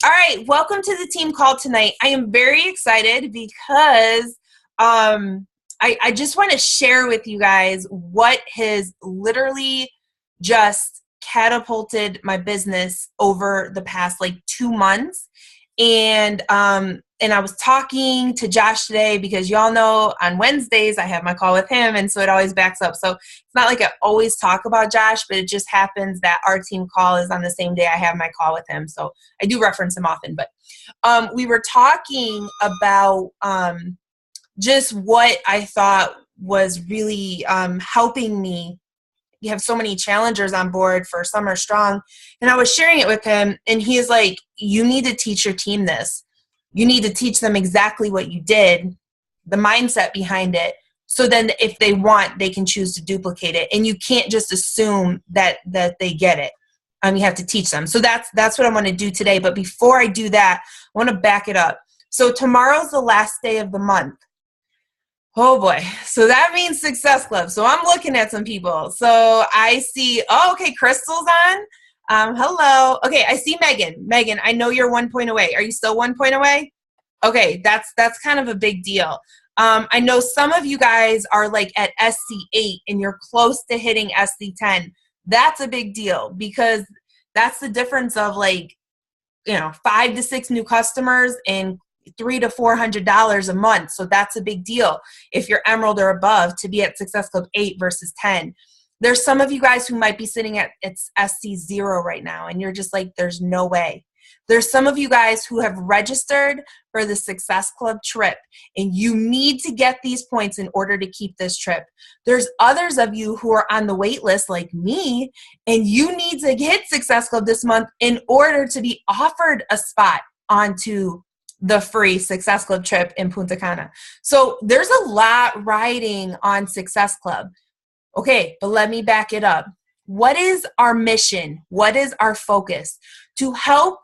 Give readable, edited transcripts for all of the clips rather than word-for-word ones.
All right, welcome to the team call tonight. I am very excited because I just want to share with you guys what has literally just catapulted my business over the past like 2 months. And I was talking to Josh today because y'all know on Wednesdays I have my call with him, and so it always backs up. So it's not like I always talk about Josh, but it just happens that our team call is on the same day I have my call with him. So I do reference him often, but we were talking about just what I thought was really helping me. You have so many challengers on board for Summer Strong. And I was sharing it with him, and he is like, you need to teach your team this. You need to teach them exactly what you did, the mindset behind it. So then if they want, they can choose to duplicate it. And you can't just assume that they get it. You have to teach them. So that's what I want to do today. But before I do that, I want to back it up. So tomorrow's the last day of the month. Oh boy. So that means Success Club. So I'm looking at some people. So I see, okay, Crystal's on. Hello. Okay, I see Megan. Megan, I know you're 1 point away. Are you still 1 point away? Okay, that's kind of a big deal. I know some of you guys are like at SC8 and you're close to hitting SC10. That's a big deal because that's the difference of like, 5 to 6 new customers and $300 to $400 a month. So that's a big deal if you're Emerald or above to be at Success Club 8 versus 10. There's some of you guys who might be sitting at it's SC0 right now, and you're just like, there's no way. There's some of you guys who have registered for the Success Club trip, and you need to get these points in order to keep this trip. There's others of you who are on the wait list like me, and you need to hit Success Club this month in order to be offered a spot onto the free Success Club trip in Punta Cana. So there's a lot riding on Success Club. Okay, but let me back it up. What is our mission? What is our focus? To help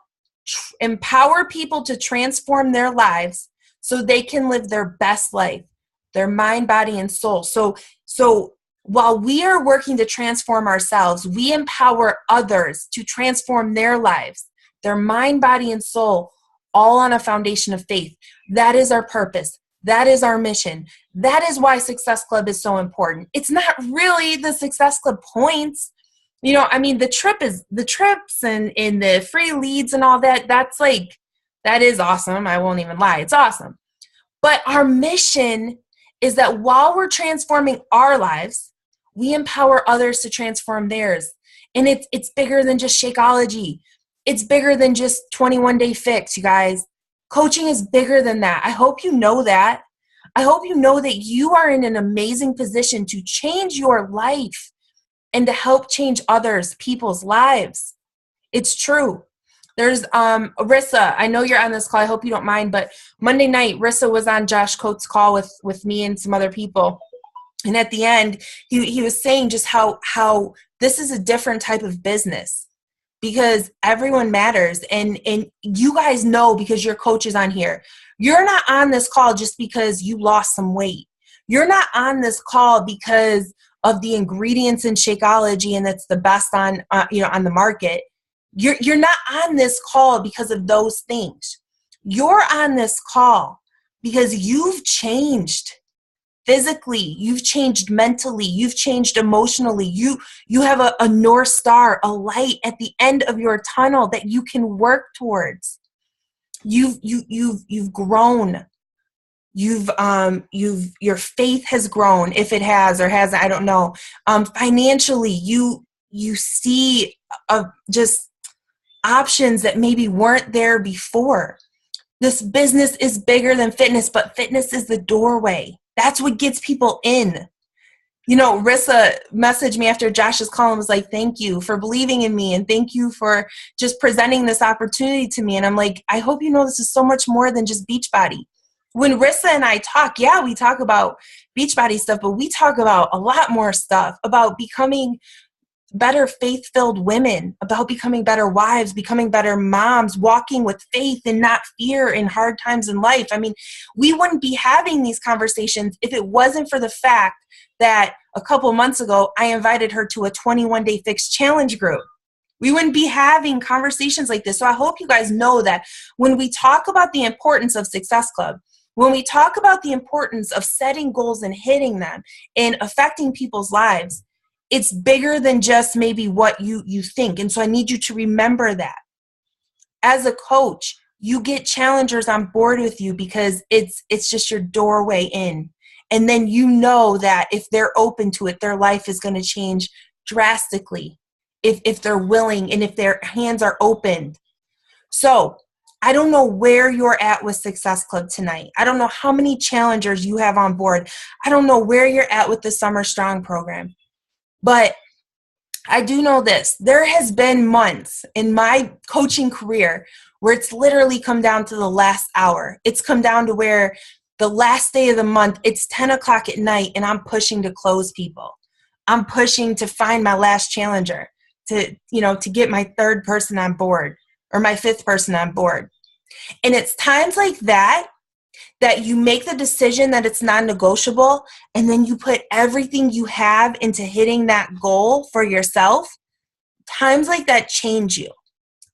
empower people to transform their lives so they can live their best life, their mind, body, and soul. So while we are working to transform ourselves, we empower others to transform their lives, their mind, body, and soul, all on a foundation of faith. That is our purpose. That is our mission. That is why Success Club is so important. It's not really the Success Club points. The trips and the free leads and all that, that is awesome. I won't even lie. It's awesome. But our mission is that while we're transforming our lives, we empower others to transform theirs. And it's bigger than just Shakeology. It's bigger than just 21-day fix, you guys. Coaching is bigger than that. I hope you know that. I hope you know that you are in an amazing position to change your life and to help change people's lives. It's true. There's Rissa. I know you're on this call. I hope you don't mind, but Monday night, Rissa was on Josh Coates' call with me and some other people. And at the end, he was saying just how this is a different type of business. Because everyone matters, and you guys know because your coach is on here. You're not on this call just because you lost some weight. You're not on this call because of the ingredients in Shakeology and it's the best on the market. You're not on this call because of those things. You're on this call because you've changed. Physically, you've changed mentally, you've changed emotionally. You have a North Star, a light at the end of your tunnel that you can work towards. You've grown. Your faith has grown, if it has or hasn't, I don't know. Financially, you see just options that maybe weren't there before. This business is bigger than fitness, but fitness is the doorway. That's what gets people in. Rissa messaged me after Josh's call and was like, thank you for believing in me and thank you for just presenting this opportunity to me. And I'm like, I hope you know this is so much more than just Beachbody. When Rissa and I talk, we talk about Beachbody stuff, but we talk about a lot more stuff, about becoming better faith-filled women, about becoming better wives, becoming better moms, walking with faith and not fear in hard times in life. We wouldn't be having these conversations if it wasn't for the fact that a couple months ago, I invited her to a 21-day fix challenge group. We wouldn't be having conversations like this. So I hope you guys know that when we talk about the importance of Success Club, when we talk about the importance of setting goals and hitting them and affecting people's lives, it's bigger than just maybe what you think. And so I need you to remember that. As a coach, you get challengers on board with you because it's just your doorway in. And then you know that if they're open to it, their life is going to change drastically if they're willing and if their hands are opened. So I don't know where you're at with Success Club tonight. I don't know how many challengers you have on board. I don't know where you're at with the Summer Strong program. But I do know this. There has been months in my coaching career where it's literally come down to the last hour. It's come down to where the last day of the month, it's 10 o'clock at night, and I'm pushing to close people. I'm pushing to find my last challenger, to get my third person on board or my fifth person on board. And it's times like that you make the decision that it's non-negotiable, and then you put everything you have into hitting that goal for yourself. Times like that change you.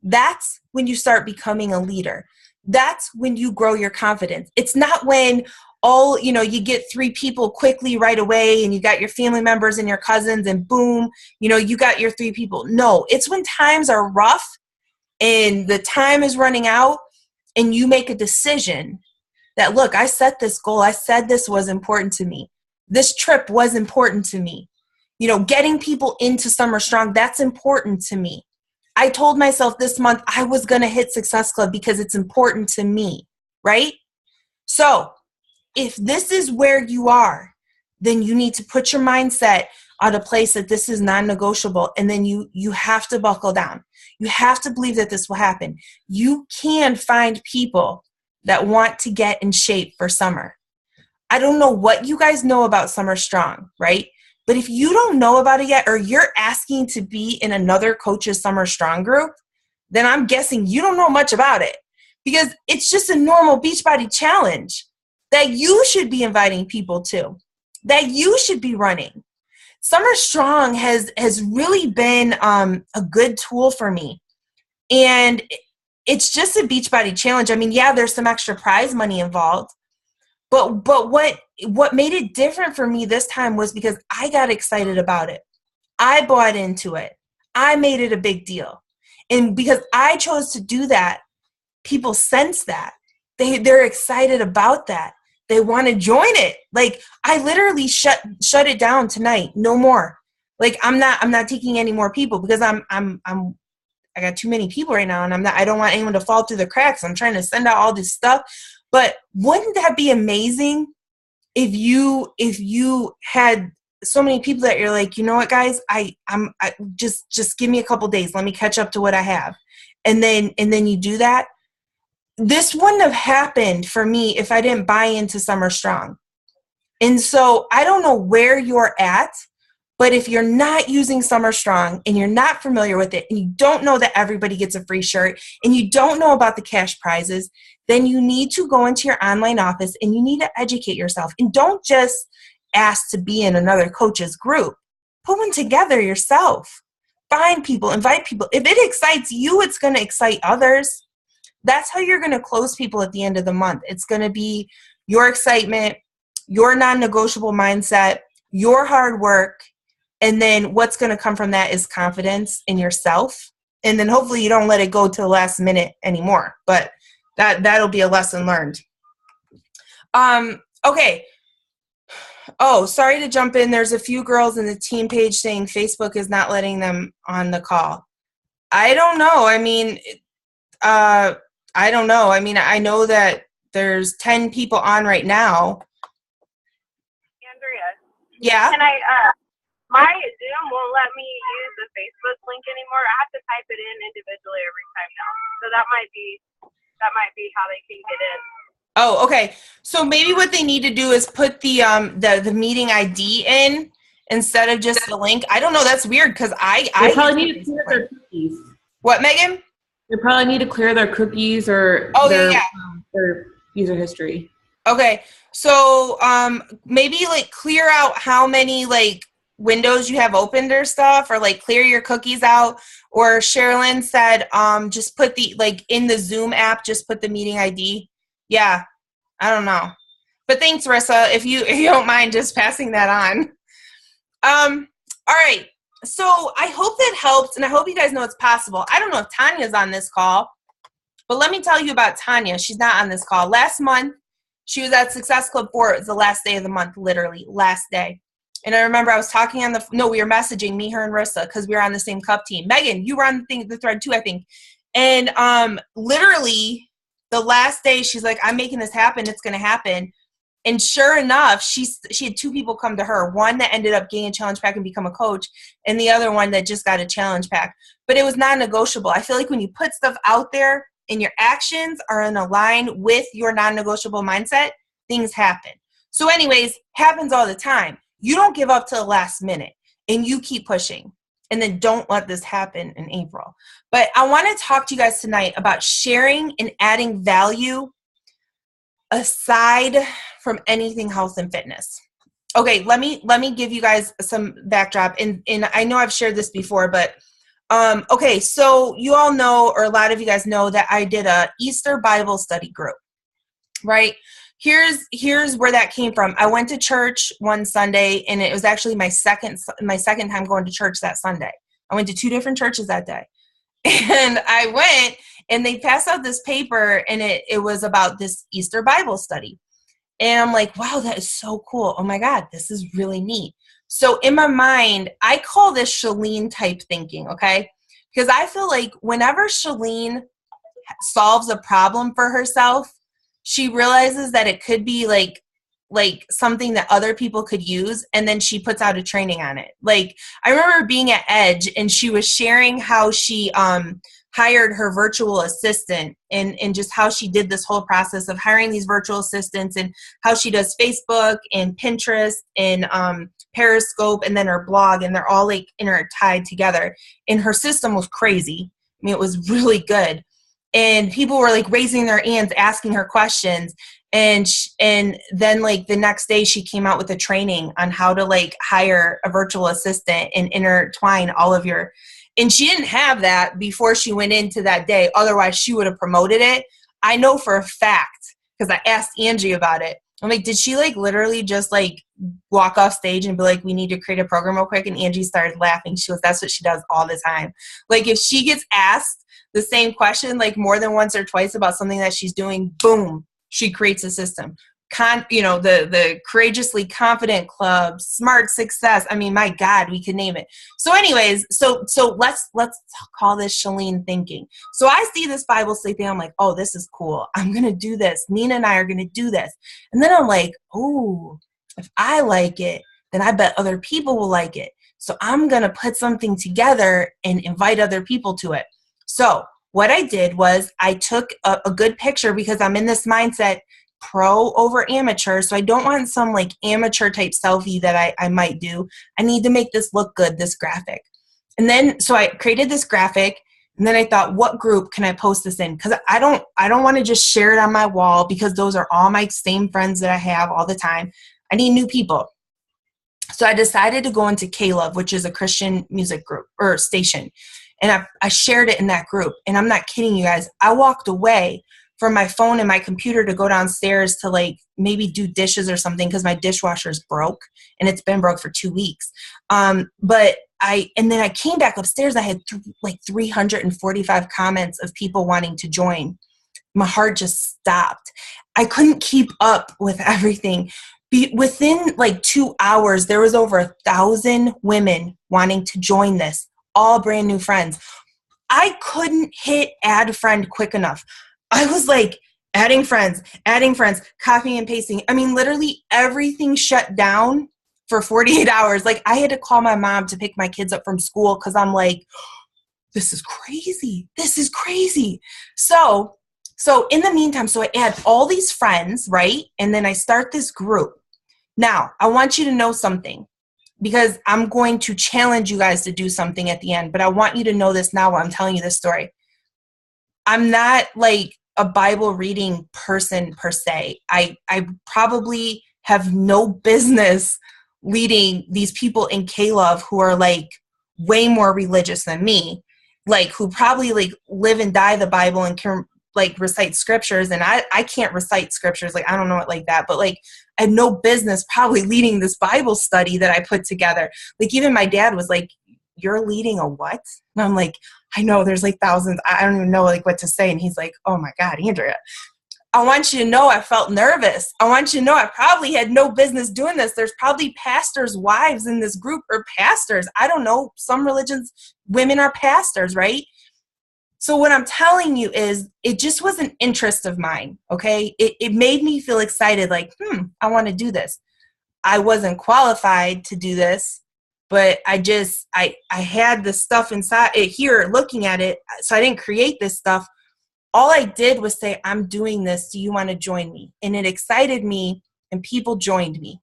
That's when you start becoming a leader. That's when you grow your confidence. It's not when you get 3 people quickly right away and you got your family members and your cousins and boom, you got your 3 people. No, it's when times are rough and the time is running out and you make a decision that, look, I set this goal. I said this was important to me. This trip was important to me. Getting people into Summer Strong, that's important to me. I told myself this month I was going to hit Success Club because it's important to me, right? So if this is where you are, then you need to put your mindset on a place that this is non-negotiable, and then you have to buckle down. You have to believe that this will happen. You can find people that want to get in shape for summer. I don't know what you guys know about Summer Strong, right? But if you don't know about it yet, or you're asking to be in another coach's Summer Strong group, then I'm guessing you don't know much about it, because it's just a normal Beachbody challenge that you should be inviting people to, that you should be running. Summer Strong has really been a good tool for me. And it's just a Beachbody challenge. I mean, yeah, there's some extra prize money involved. But what made it different for me this time was because I got excited about it. I bought into it. I made it a big deal. And because I chose to do that, people sense that. They're excited about that. They want to join it. Like, I literally shut it down tonight. No more. Like, I'm not taking any more people because I got too many people right now, and I don't want anyone to fall through the cracks. I'm trying to send out all this stuff. But wouldn't that be amazing if you had so many people that you're like, you know what, guys, I just give me a couple days. Let me catch up to what I have. And then you do that. This wouldn't have happened for me if I didn't buy into Summer Strong. And so I don't know where you're at, but if you're not using Summer Strong and you're not familiar with it, and you don't know that everybody gets a free shirt, and you don't know about the cash prizes, then you need to go into your online office and you need to educate yourself. And don't just ask to be in another coach's group. Put one together yourself. Find people, invite people. If it excites you, it's going to excite others. That's how you're going to close people at the end of the month. It's going to be your excitement, your non-negotiable mindset, your hard work, and then what's going to come from that is confidence in yourself. And then hopefully you don't let it go to the last minute anymore. But that'll be a lesson learned. Okay. Oh, sorry to jump in. There's a few girls in the team page saying Facebook is not letting them on the call. I don't know. I mean, I don't know. I mean, I know that there's 10 people on right now. Andrea. Yeah? Can I, my Zoom won't let me use the Facebook link anymore. I have to type it in individually every time now. So that might be how they can get in. Oh, okay. So maybe what they need to do is put the meeting ID in instead of just the link. I don't know. That's weird because I probably need to clear their cookies. What, Megan? They probably need to clear their cookies or their user history. Okay. So maybe like clear out how many like windows you have opened or stuff, or like clear your cookies out. Or Sherilyn said, just put the, like in the Zoom app, just put the meeting ID. Yeah, I don't know. But thanks, Rissa, if you don't mind just passing that on. All right. So I hope that helps, and I hope you guys know it's possible. I don't know if Tanya's on this call, but let me tell you about Tanya. She's not on this call. Last month, she was at Success Club 4. It was the last day of the month, literally, last day. And I remember I was talking on we were messaging, me, her, and Rissa, because we were on the same cup team. Megan, you were on the thread too, I think. And literally, the last day, she's like, I'm making this happen. It's going to happen. And sure enough, she had 2 people come to her. One that ended up getting a challenge pack and become a coach, and the other one that just got a challenge pack. But it was non-negotiable. I feel like when you put stuff out there and your actions are in line with your non-negotiable mindset, things happen. So anyways, happens all the time. You don't give up to the last minute, and you keep pushing. And then don't let this happen in April. But I want to talk to you guys tonight about sharing and adding value aside from anything health and fitness. Okay, let me give you guys some backdrop. And I know I've shared this before, but okay, so you all know, or a lot of you guys know, that I did a Easter Bible study group, right? Here's where that came from. I went to church one Sunday, and it was actually my second time going to church that Sunday. I went to 2 different churches that day. And I went, and they passed out this paper, and it was about this Easter Bible study. And I'm like, wow, that is so cool. Oh my God, this is really neat. So in my mind, I call this Shalene type thinking, okay? Because I feel like whenever Shalene solves a problem for herself, she realizes that it could be like something that other people could use, and then she puts out a training on it. Like, I remember being at Edge, and she was sharing how she hired her virtual assistant, and just how she did this whole process of hiring these virtual assistants, and how she does Facebook and Pinterest and Periscope, and then her blog, and they're all like intertied together. And her system was crazy. I mean, it was really good. And people were like raising their hands, asking her questions. And then like the next day she came out with a training on how to like hire a virtual assistant and intertwine all of your, and she didn't have that before she went into that day. Otherwise she would have promoted it. I know for a fact, because I asked Angie about it. I'm like, did she like literally just like walk off stage and be like, we need to create a program real quick? And Angie started laughing. She goes, that's what she does all the time. Like, if she gets asked the same question like more than once or twice about something that she's doing, boom, she creates a system. The Courageously Confident Club, Smart Success. I mean, my God, we could name it. So anyways, so let's call this Shalene thinking. So I see this Bible study thing. I'm like, oh, this is cool. I'm going to do this. Nina and I are going to do this. And then I'm like, oh, if I like it, then I bet other people will like it. So I'm going to put something together and invite other people to it. So what I did was I took a good picture, because I'm in this mindset, pro over amateur. So I don't want some like amateur type selfie that I might do. I need to make this look good, this graphic. And then, so I created this graphic, and then I thought, what group can I post this in? Because I don't want to just share it on my wall, because those are all my same friends that I have all the time. I need new people. So I decided to go into K-Love, which is a Christian music group or station. And I shared it in that group. And I'm not kidding you guys. I walked away from my phone and my computer to go downstairs to like maybe do dishes or something, because my dishwasher's broke, and it's been broke for 2 weeks. And then I came back upstairs. I had like 345 comments of people wanting to join. My heart just stopped. I couldn't keep up with everything. Within like 2 hours, there was over 1,000 women wanting to join this, all brand new friends. I couldn't hit add friend quick enough. I was like adding friends, copying and pasting. I mean, literally everything shut down for 48 hours. Like, I had to call my mom to pick my kids up from school, because I'm like, this is crazy. This is crazy. So in the meantime, so I add all these friends, right? And then I start this group. Now, I want you to know something, because I'm going to challenge you guys to do something at the end, but I want you to know this now while I'm telling you this story. I'm not like a Bible reading person per se. I probably have no business leading these people in K-Love who are like way more religious than me, like who probably like live and die the Bible and can like recite scriptures, and I can't recite scriptures, like I don't know it like that, but like I had no business probably leading this Bible study that I put together. Like even my dad was like, "You're leading a what?" And I'm like, "I know, there's like thousands, I don't even know like what to say." And he's like, "Oh my God, Andrea, I want you to know I felt nervous. I want you to know I probably had no business doing this. There's probably pastors' wives in this group, or pastors. I don't know. Some religions, women are pastors, right?" So what I'm telling you is it just was an interest of mine, okay? It made me feel excited, like, I want to do this. I wasn't qualified to do this, but I had the stuff inside it here looking at it, so I didn't create this stuff. All I did was say, I'm doing this. Do you want to join me? And it excited me, and people joined me.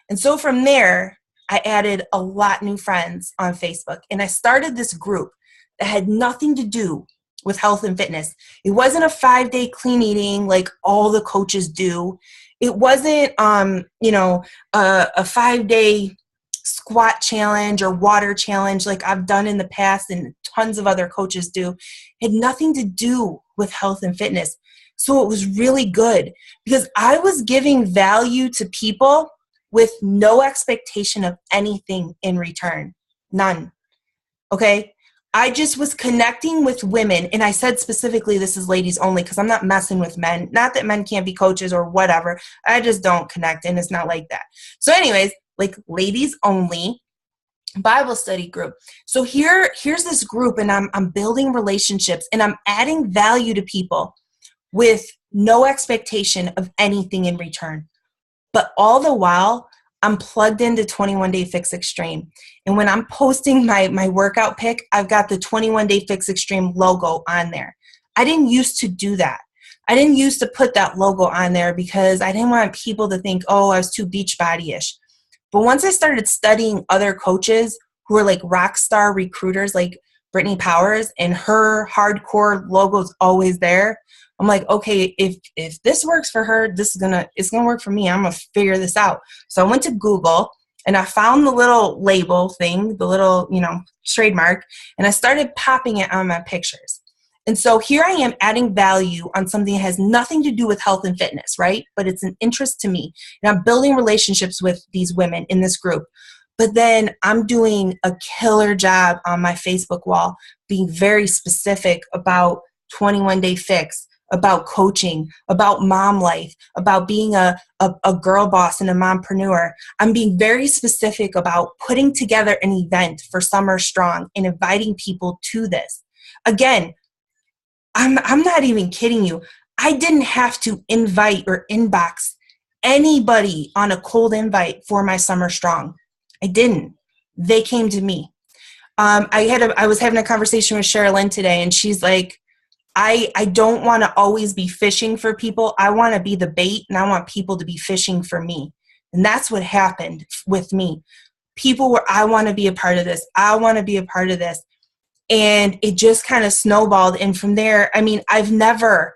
And so from there, I added a lot new friends on Facebook, and I started this group that had nothing to do with health and fitness. It wasn't a 5-day clean eating like all the coaches do. It wasn't, a 5-day squat challenge or water challenge like I've done in the past and tons of other coaches do. It had nothing to do with health and fitness. So it was really good because I was giving value to people with no expectation of anything in return. None. Okay? I just was connecting with women, and I said specifically this is ladies only because I'm not messing with men. Not that men can't be coaches or whatever. I just don't connect, and it's not like that. So anyways, like ladies only Bible study group. So here's this group, and I'm building relationships, and I'm adding value to people with no expectation of anything in return. But all the while, I'm plugged into 21 Day Fix Extreme. And when I'm posting my workout pic, I've got the 21 Day Fix Extreme logo on there. I didn't used to do that. I didn't used to put that logo on there because I didn't want people to think, oh, I was too Beachbody-ish. But once I started studying other coaches who are like rock star recruiters like Brittany Powers, and her hardcore logo's always there, I'm like, okay, if this works for her, it's gonna work for me. I'm gonna figure this out. So I went to Google and I found the little label thing, the little, trademark, and I started popping it on my pictures. And so here I am adding value on something that has nothing to do with health and fitness, right? But it's an interest to me. And I'm building relationships with these women in this group. But then I'm doing a killer job on my Facebook wall, being very specific about 21 Day Fix, about coaching, about mom life, about being a girl boss and a mompreneur. I'm being very specific about putting together an event for Summer Strong and inviting people to this. Again, I'm not even kidding you. I didn't have to invite or inbox anybody on a cold invite for my Summer Strong. I didn't. They came to me. I was having a conversation with Sherilyn today, and she's like, I don't want to always be fishing for people. I want to be the bait, and I want people to be fishing for me. And that's what happened with me. People were, I want to be a part of this. I want to be a part of this. And it just kind of snowballed. And from there, I mean, I've never,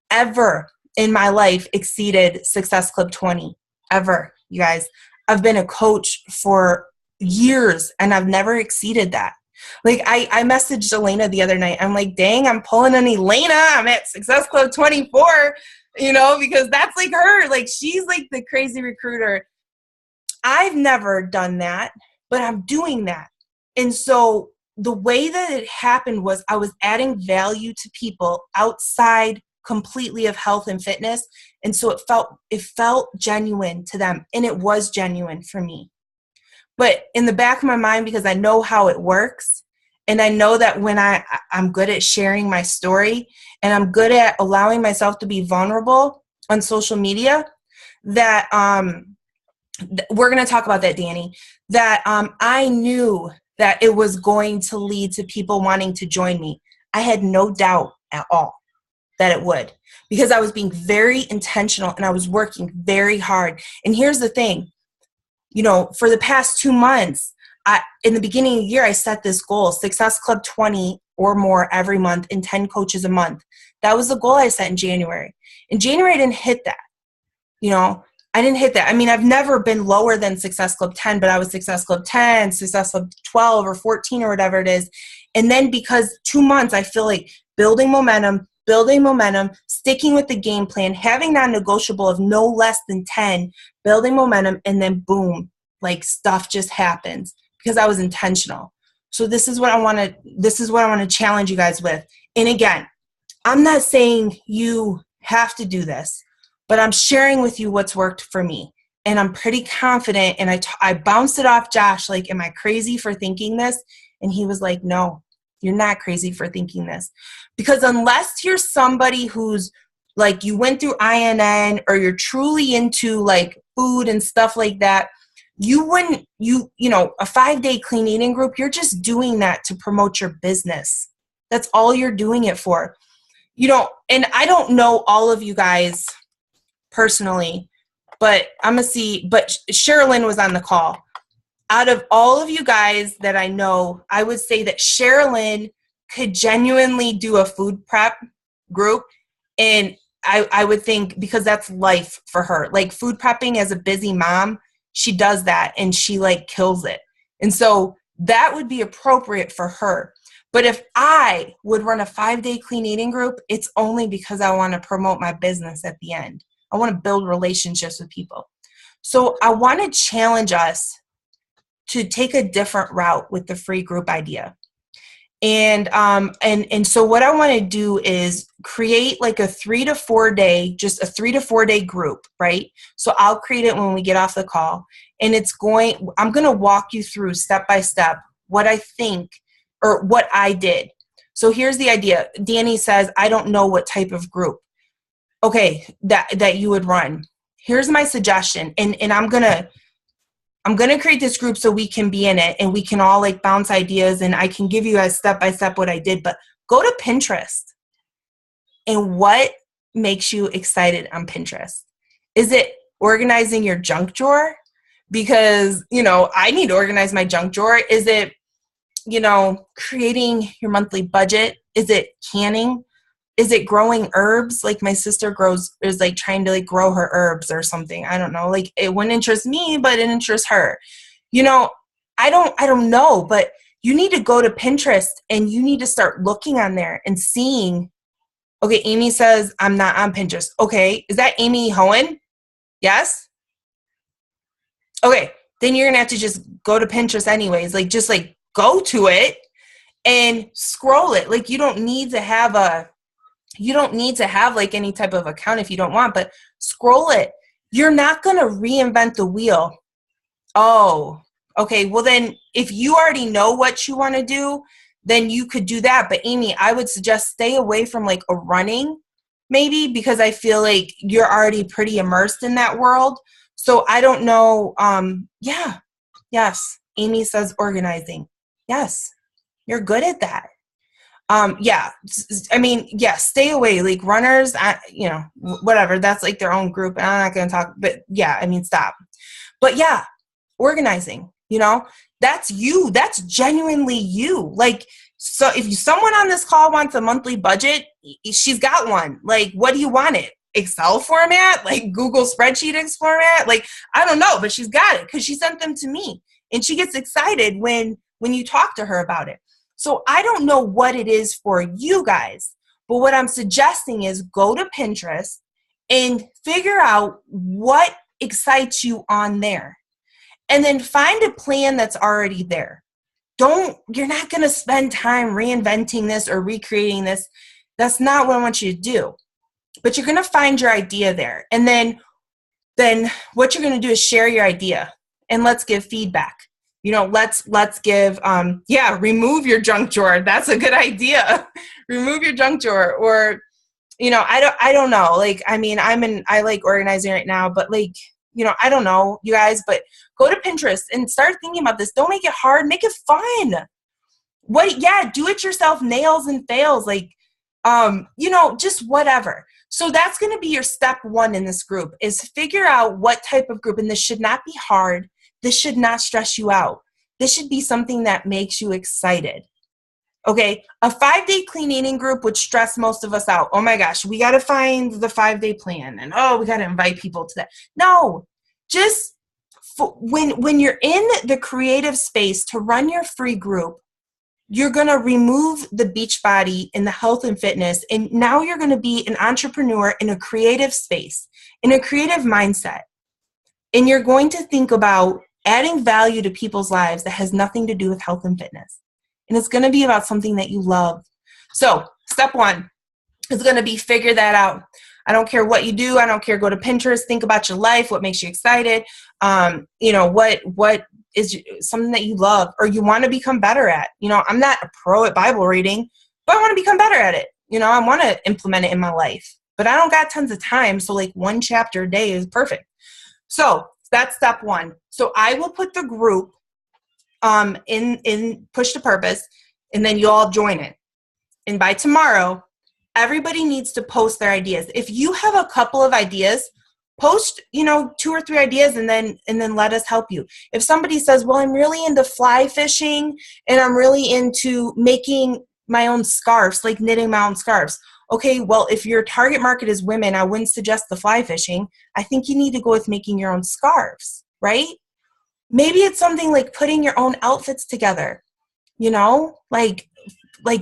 ever in my life exceeded Success Club 20. Ever, you guys. I've been a coach for years, and I've never exceeded that. Like, I messaged Elena the other night. I'm like, dang, I'm pulling an Elena. I'm at Success Club 24, because that's like her. Like, she's like the crazy recruiter. I've never done that, but I'm doing that. And so the way that it happened was I was adding value to people outside completely of health and fitness. And so it felt genuine to them, and it was genuine for me. But in the back of my mind, because I know how it works, and I know that when I'm good at sharing my story, and I'm good at allowing myself to be vulnerable on social media, that we're going to talk about that, Danny, that I knew that it was going to lead to people wanting to join me. I had no doubt at all that it would, because I was being very intentional and I was working very hard. And here's the thing, for the past 2 months, in the beginning of the year, I set this goal, Success Club 20 or more every month and 10 coaches a month. That was the goal I set in January. In January, I didn't hit that. I didn't hit that. I mean, I've never been lower than Success Club 10, but I was Success Club 10, Success Club 12 or 14 or whatever it is. And then because 2 months, I feel like building momentum, sticking with the game plan, having non-negotiable of no less than 10, building momentum, and then boom, like stuff just happens because I was intentional. So this is what I want to challenge you guys with. And again, I'm not saying you have to do this, but I'm sharing with you what's worked for me. And I'm pretty confident. And I bounced it off Josh, like, am I crazy for thinking this? And he was like, no, you're not crazy for thinking this. Because unless you're somebody who's like, you went through INN or you're truly into like food and stuff like that, you wouldn't, you know, a 5-day clean eating group, you're just doing that to promote your business. That's all you're doing it for. You know, and I don't know all of you guys personally, but but Sherilyn was on the call. Out of all of you guys that I know, I would say that Sherilyn could genuinely do a food prep group. And I would think, because that's life for her, like food prepping as a busy mom, she does that and she like kills it. And so that would be appropriate for her. But if I would run a 5-day clean eating group, it's only because I want to promote my business at the end. I want to build relationships with people. So I want to challenge us to take a different route with the free group idea. And so what I want to do is create like a 3 to 4 day, just a 3 to 4 day group, right? So I'll create it when we get off the call, and I'm going to walk you through step by step what I think or what I did. So here's the idea. Danny says, I don't know what type of group, okay, that you would run. Here's my suggestion. And I'm going to create this group so we can be in it and we can all like bounce ideas, and I can give you guys step by step what I did. But go to Pinterest. And what makes you excited on Pinterest? Is it organizing your junk drawer? Because, you know, I need to organize my junk drawer. Is it, you know, creating your monthly budget? Is it canning? Is it growing herbs? Like my sister is like trying to like grow her herbs or something. I don't know. Like it wouldn't interest me, but it interests her. You know, I don't know, but you need to go to Pinterest and you need to start looking on there and seeing, okay, Amy says I'm not on Pinterest. Okay. Is that Amy Hohen? Yes. Okay. Then you're going to have to just go to Pinterest anyways. Like just like go to it and scroll it. Like you don't need to have like any type of account if you don't want, but scroll it. You're not going to reinvent the wheel. Oh, okay. Well then if you already know what you want to do, then you could do that. But Amy, I would suggest stay away from like a running maybe, because I feel like you're already pretty immersed in that world. So I don't know. Yeah. Yes. Amy says organizing. Yes. You're good at that. Yeah, I mean, yeah, stay away. Like runners, you know, whatever. That's like their own group. And I'm not going to talk, but yeah, I mean, stop. But yeah, organizing, you know, that's you. That's genuinely you. Like, so if someone on this call wants a monthly budget, she's got one. Like, what do you want it? Excel format? Like Google spreadsheet format? Like, I don't know, but she's got it because she sent them to me. And she gets excited when you talk to her about it. So I don't know what it is for you guys, but what I'm suggesting is go to Pinterest and figure out what excites you on there. And then find a plan that's already there. You're not going to spend time reinventing this or recreating this. That's not what I want you to do. But you're going to find your idea there. And then what you're going to do is share your idea and let's give feedback. You know, let's give, remove your junk drawer. That's a good idea. Remove your junk drawer. Or, you know, I don't know. Like, I mean, I like organizing right now, but like, you know, I don't know, you guys, but go to Pinterest and start thinking about this. Don't make it hard. Make it fun. Do it yourself nails and fails. Like, you know, just whatever. So that's going to be your step one in this group is figure out what type of group, and this should not be hard. This should not stress you out. This should be something that makes you excited. Okay, a 5-day clean eating group would stress most of us out. Oh my gosh, we got to find the 5-day plan, and oh, we got to invite people to that. No, just when you're in the creative space to run your free group, you're going to remove the beach body and the health and fitness, and now you're going to be an entrepreneur in a creative space, in a creative mindset, and you're going to think about adding value to people's lives that has nothing to do with health and fitness. And it's going to be about something that you love. So step 1 is going to be figure that out. I don't care what you do. I don't care. Go to Pinterest. Think about your life. What makes you excited? What is something that you love or you want to become better at? I'm not a pro at Bible reading, but I want to become better at it. I want to implement it in my life, but I don't got tons of time. So like 1 chapter a day is perfect. So that's step 1. So I will put the group in Push to Purpose, and then you all join it. And by tomorrow, everybody needs to post their ideas. If you have a couple of ideas, post 2 or 3 ideas, and then let us help you. If somebody says, well, I'm really into fly fishing and I'm really into making my own scarves, like knitting my own scarves. Okay, well, if your target market is women, I wouldn't suggest the fly fishing. I think you need to go with making your own scarves, right? Maybe it's something like putting your own outfits together, like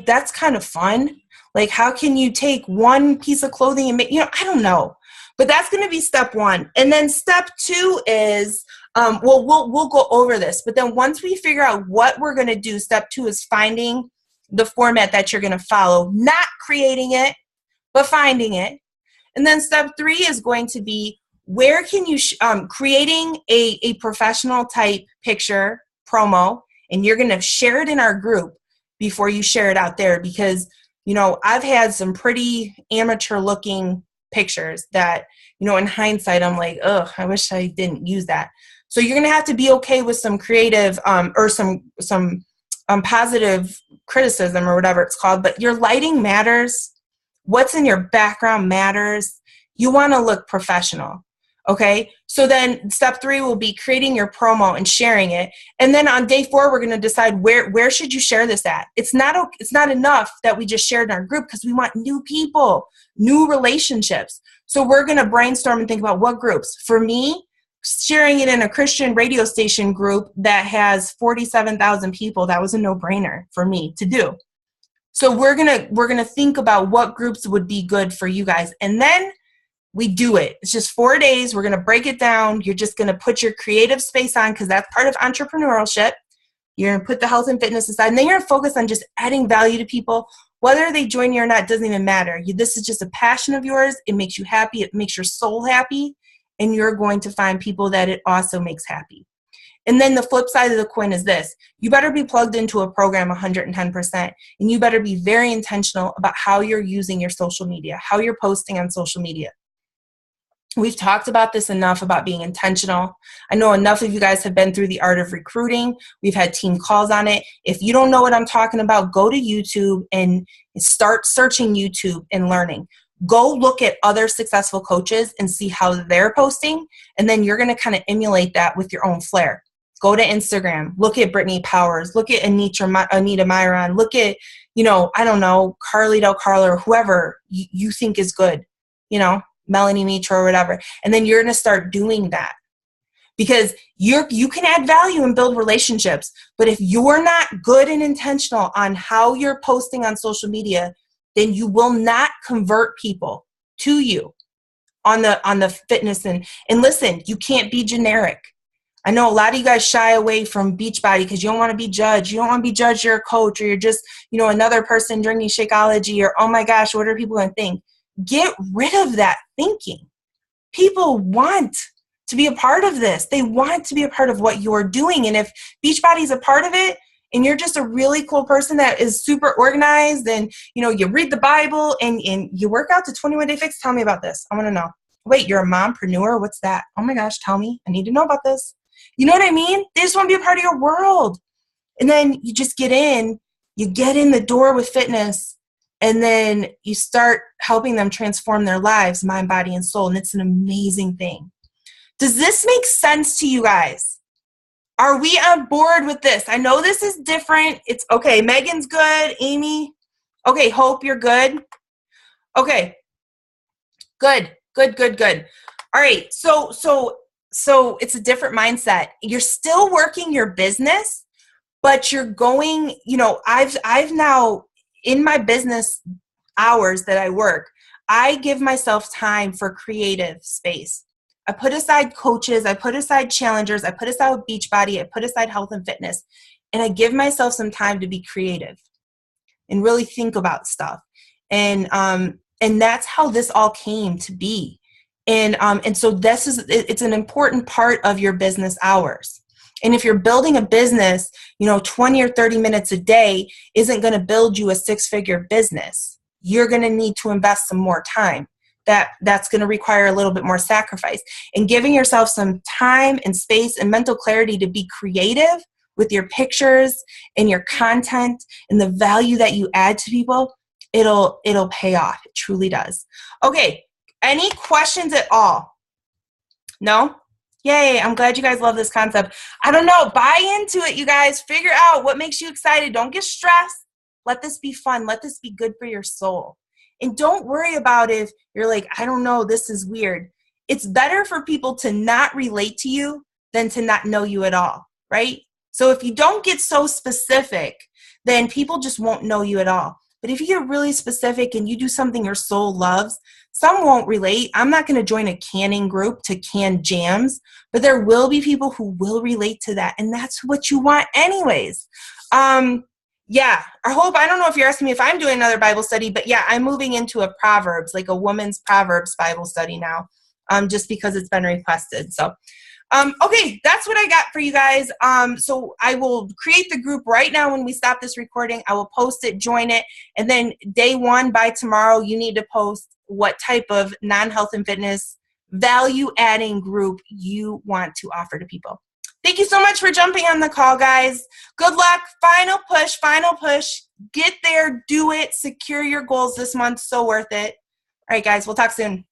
that's kind of fun. Like, how can you take one piece of clothing and make, I don't know, but that's going to be step 1. And then step 2 is, we'll go over this, but then once we figure out what we're going to do, step 2 is finding the format that you're going to follow, not creating it, but finding it. And then step 3 is going to be, where can you, creating a professional type picture promo, and you're going to share it in our group before you share it out there, because, I've had some pretty amateur looking pictures that, in hindsight, I'm like, ugh, I wish I didn't use that. So you're going to have to be okay with some creative, or some positive criticism or whatever it's called, but your lighting matters. What's in your background matters. You want to look professional. Okay, so then step 3 will be creating your promo and sharing it. And then on day 4, we're going to decide where should you share this at. It's not enough that we just shared in our group, because we want new people, new relationships. So we're going to brainstorm and think about what groups. For me, sharing it in a Christian radio station group that has 47,000 people, that was a no-brainer for me to do. So we're gonna think about what groups would be good for you guys, and then we do it. It's just 4 days. We're going to break it down. You're just going to put your creative space on, because that's part of entrepreneurship. You're going to put the health and fitness aside, and then you're going to focus on just adding value to people. Whether they join you or not doesn't even matter. This is just a passion of yours. It makes you happy. It makes your soul happy, and you're going to find people that it also makes happy. And then the flip side of the coin is this. You better be plugged into a program 110%, and you better be very intentional about how you're using your social media, how you're posting on social media. We've talked about this enough, about being intentional. I know enough of you guys have been through the art of recruiting. We've had team calls on it. If you don't know what I'm talking about, go to YouTube and start searching YouTube and learning. Go look at other successful coaches and see how they're posting, and then you're going to kind of emulate that with your own flair. Go to Instagram. Look at Brittany Powers. Look at Anita Myron. Look at, I don't know, Carly Del Carlo, or whoever you think is good, Melanie Mitra or whatever. And then you're going to start doing that, because you can add value and build relationships. But if you're not good and intentional on how you're posting on social media, then you will not convert people to you on the fitness. And listen, you can't be generic. I know a lot of you guys shy away from Beachbody because you don't want to be judged. You don't want to be judged you're a coach, or you're just, another person drinking Shakeology, or, oh my gosh, what are people going to think? Get rid of that thinking. People want to be a part of this. They want to be a part of what you're doing. And if Beachbody is a part of it, and you're just a really cool person that is super organized, and, you read the Bible and you work out the 21 Day Fix, tell me about this. I want to know. Wait, you're a mompreneur? What's that? Oh my gosh, tell me. I need to know about this. You know what I mean? They just want to be a part of your world. And then you just get in the door with fitness, and then you start helping them transform their lives, mind, body, and soul. And it's an amazing thing. Does this make sense to you guys? Are we on board with this? I know this is different. It's okay. Megan's good. Amy. Okay. Hope you're good. Okay. Good. All right. So it's a different mindset. You're still working your business, but you're going, I've now in my business hours that I work, I give myself time for creative space. I put aside coaches, I put aside challengers, I put aside Beachbody, I put aside health and fitness, and I give myself some time to be creative and really think about stuff. And that's how this all came to be. And so it's an important part of your business hours. And if you're building a business, 20 or 30 minutes a day isn't going to build you a 6-figure business. You're going to need to invest some more time. That's going to require a little bit more sacrifice. And giving yourself some time and space and mental clarity to be creative with your pictures and your content and the value that you add to people, it'll pay off. It truly does. Okay, any questions at all? No? Yay, I'm glad you guys love this concept. I don't know, buy into it, you guys. Figure out what makes you excited. Don't get stressed. Let this be fun. Let this be good for your soul. And don't worry about if you're like, I don't know, this is weird. It's better for people to not relate to you than to not know you at all, right? So if you don't get so specific, then people just won't know you at all. But if you get really specific and you do something your soul loves, some won't relate. I'm not going to join a canning group to can jams, but there will be people who will relate to that. And that's what you want anyways. Yeah, I don't know if you're asking me if I'm doing another Bible study, but yeah, I'm moving into a Proverbs, like a woman's Proverbs Bible study now, just because it's been requested. So, okay, that's what I got for you guys. So I will create the group right now when we stop this recording. I will post it, join it, and then day 1 by tomorrow, you need to post what type of non-health and fitness value-adding group you want to offer to people. Thank you so much for jumping on the call, guys. Good luck. Final push. Get there, do it, secure your goals this month. So worth it. All right, guys, we'll talk soon.